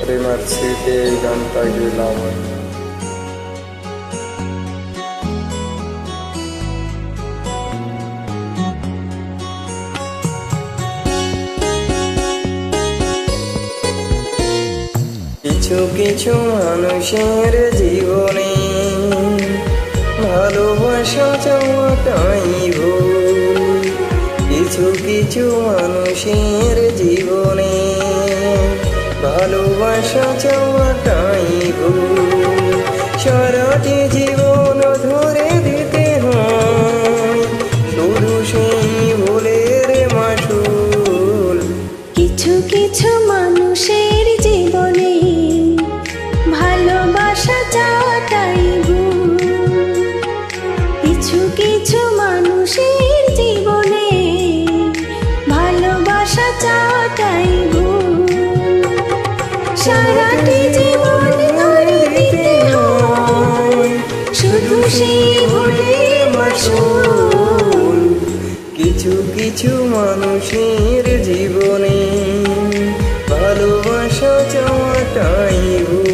প্রেমার স্মৃতি এই গানটা গেলাম। কিছু কিছু মানুষের জীবনে ভালোবাসা চাওয়াটাই ভুল। কিছু কিছু মানুষের জীবনে ভালোবাসা চাওয়াটাই ভুল। সারাটি জীবন ধরে দিতে হয় শুধু সেই ভুলের মাসুল। কিছু কিছু মানুষের জীবনে ভালোবাসা চাওয়াটাই ভুল। কিছু কিছু মানুষের জীবনে ভালোবাসা চাওয়াটাই ভুল। সারাটি জীবন ধরে দিতে হয় শুধু সেই ভুলের মাসুল। কিছু কিছু মানুষের জীবনে ভালোবাসা চাওয়াটাই ভুল।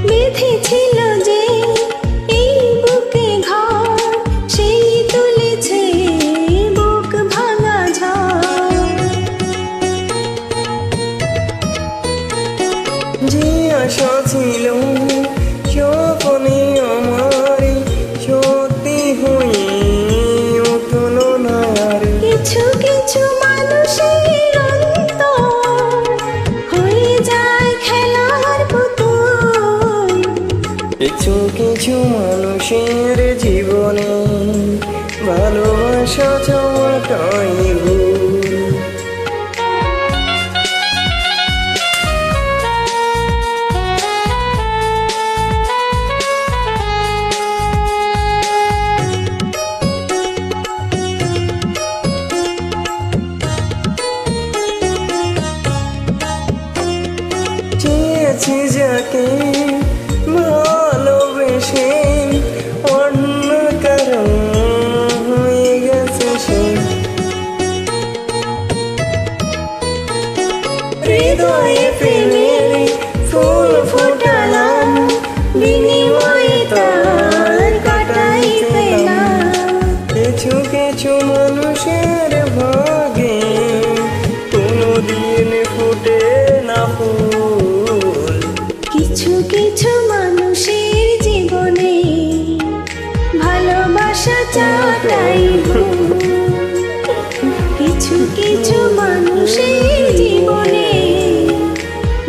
বেঁধেছিল যে এই বুকে ঘর, সেই তুলেছে বুক ভাঙা ঝড়। যে আশা ছিল স্বপ্নে আমার সত্যি হয়ে উঠল না আর। কিছু কিছু মানুষের অন্তর হয়ে যায় খেলার পুতুল। কিছু কিছু মানুষের জীবনে ভালোবাসা চাওয়াটাই ভুল। চেয়েছি যাকে ভালোবেসে অন্য কারণ হয়ে গেছে সে। হৃদয়ে প্রেমের ফুল ফোটালাম, বিনিময়ে তার কাটাই পেলাম। কিছু কিছু মানুষের ভাগে কোনোদিন ফুটে না ফুল। কিছু কিছু মানুষের জীবনে ভালোবাসা চাওয়াটাই ভুল। কিছু কিছু মানুষের জীবনে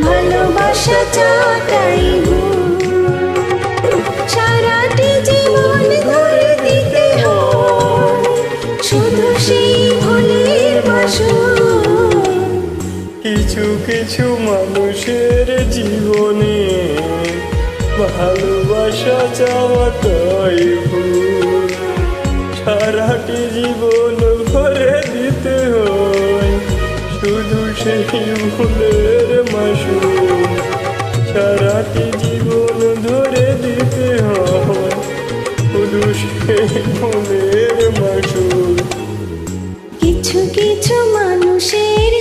ভালোবাসা চাওয়াটাই ভুল। সারাটি জীবন ধরে দিতে হয় শুধু সেই ভুলের মাসুল। কিছু কিছু মানুষের জীবনে ভালোবাসা চাওয়াটাই ভুল। সারাটি জীবন ভরে দিতে হয় শুধু সেই ভুলের মাসুল। সারাটি জীবন ধরে দিতে হয় শুধু সেই ভুলের মাসুল। কিছু কিছু মানুষের